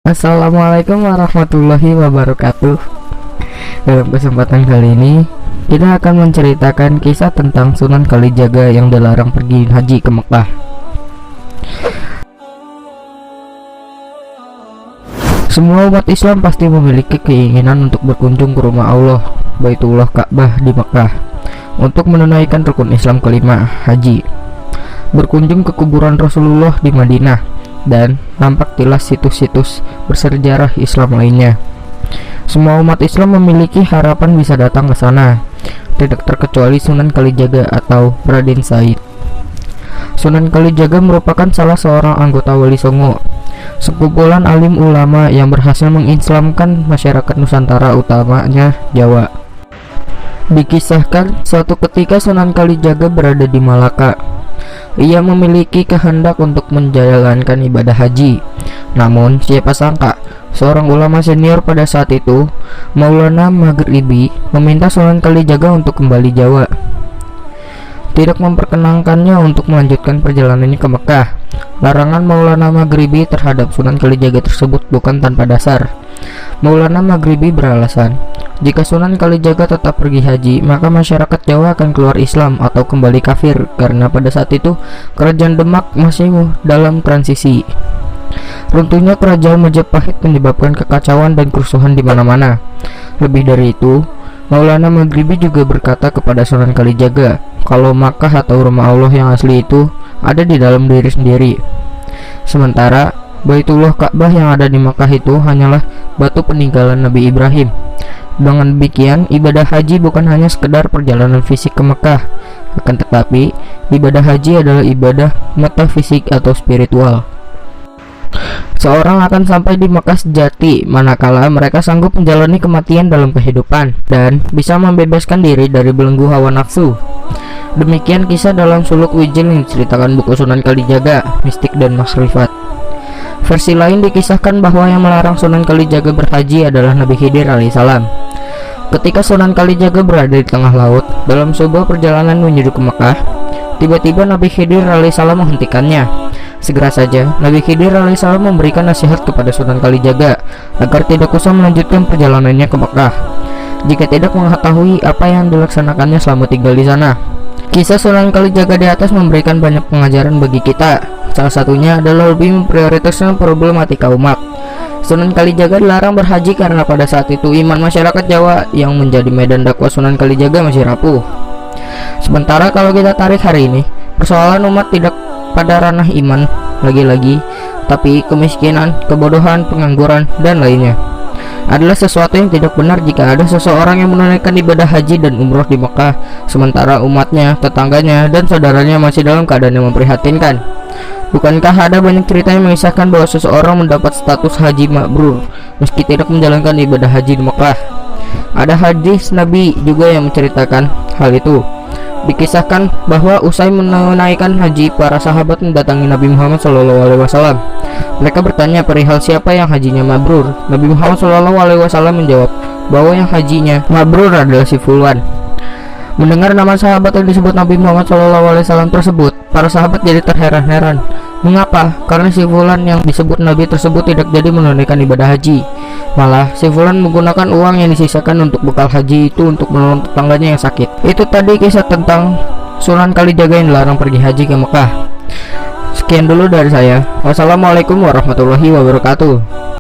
Assalamualaikum warahmatullahi wabarakatuh. Dalam kesempatan kali ini kita akan menceritakan kisah tentang Sunan Kalijaga yang dilarang pergi haji ke Mekah. Semua umat Islam pasti memiliki keinginan untuk berkunjung ke rumah Allah, Baitullah Ka'bah di Mekah, untuk menunaikan rukun Islam kelima, haji, berkunjung ke kuburan Rasulullah di Madinah, dan nampak tilas situs-situs bersejarah Islam lainnya. Semua umat Islam memiliki harapan bisa datang ke sana, tidak terkecuali Sunan Kalijaga atau Raden Said. Sunan Kalijaga merupakan salah seorang anggota Wali Songo, sekumpulan alim ulama yang berhasil mengislamkan masyarakat Nusantara, utamanya Jawa. Dikisahkan suatu ketika Sunan Kalijaga berada di Malaka. Ia memiliki kehendak untuk menjalankan ibadah haji. Namun siapa sangka seorang ulama senior pada saat itu, Maulana Maghribi, meminta Sunan Kalijaga untuk kembali Jawa, tidak memperkenankannya untuk melanjutkan perjalanannya ke Mekah. Larangan Maulana Maghribi terhadap Sunan Kalijaga tersebut bukan tanpa dasar. Maulana Maghribi beralasan, jika Sunan Kalijaga tetap pergi haji, maka masyarakat Jawa akan keluar Islam atau kembali kafir, karena pada saat itu kerajaan Demak masih dalam transisi. Runtuhnya kerajaan Majapahit menyebabkan kekacauan dan kerusuhan di mana-mana. Lebih dari itu, Maulana Maghribi juga berkata kepada Sunan Kalijaga, kalau Makkah atau rumah Allah yang asli itu ada di dalam diri sendiri, sementara Baitullah Ka'bah yang ada di Makkah itu hanyalah batu peninggalan Nabi Ibrahim. Dengan demikian, ibadah haji bukan hanya sekedar perjalanan fisik ke Mekah, akan tetapi ibadah haji adalah ibadah metafisik atau spiritual. Seorang akan sampai di Mekah sejati manakala mereka sanggup menjalani kematian dalam kehidupan dan bisa membebaskan diri dari belenggu hawa nafsu. Demikian kisah dalam suluk Wijil yang diceritakan buku Sunan Kalijaga, Mistik dan Makrifat. Versi lain dikisahkan bahwa yang melarang Sunan Kalijaga berhaji adalah Nabi Khidir alaihissalam. Ketika Sunan Kalijaga berada di tengah laut dalam sebuah perjalanan menuju ke Mekah, tiba-tiba Nabi Khidir alaihissalam menghentikannya. Segera saja Nabi Khidir alaihissalam memberikan nasihat kepada Sunan Kalijaga agar tidak usah melanjutkan perjalanannya ke Mekah jika tidak mengetahui apa yang dilaksanakannya selama tinggal di sana. Kisah Sunan Kalijaga di atas memberikan banyak pengajaran bagi kita. Salah satunya adalah lebih memprioritaskan problematika umat. Sunan Kalijaga dilarang berhaji karena pada saat itu iman masyarakat Jawa yang menjadi medan dakwah Sunan Kalijaga masih rapuh. Sementara kalau kita tarik hari ini, persoalan umat tidak pada ranah iman lagi-lagi, tapi kemiskinan, kebodohan, pengangguran, dan lainnya adalah sesuatu yang tidak benar jika ada seseorang yang menunaikan ibadah haji dan umroh di Mekah, sementara umatnya, tetangganya, dan saudaranya masih dalam keadaan yang memprihatinkan. Bukankah ada banyak cerita yang mengisahkan bahwa seseorang mendapat status haji mabrur meski tidak menjalankan ibadah haji di Mekah? Ada hadis Nabi juga yang menceritakan hal itu. Dikisahkan bahwa usai menunaikan haji, para sahabat mendatangi Nabi Muhammad SAW. Mereka bertanya perihal siapa yang hajinya mabrur. Nabi Muhammad SAW menjawab bahwa yang hajinya mabrur adalah si Fulan. Mendengar nama sahabat yang disebut Nabi Muhammad SAW tersebut, para sahabat jadi terheran-heran. Mengapa? Karena si Fulan yang disebut Nabi tersebut tidak jadi menunaikan ibadah haji. Malah si Fulan menggunakan uang yang disisakan untuk bekal haji itu untuk menolong tetangganya yang sakit. Itu tadi kisah tentang Sunan Kalijaga yang dilarang pergi haji ke Mekah. Sekian dulu dari saya. Wassalamualaikum warahmatullahi wabarakatuh.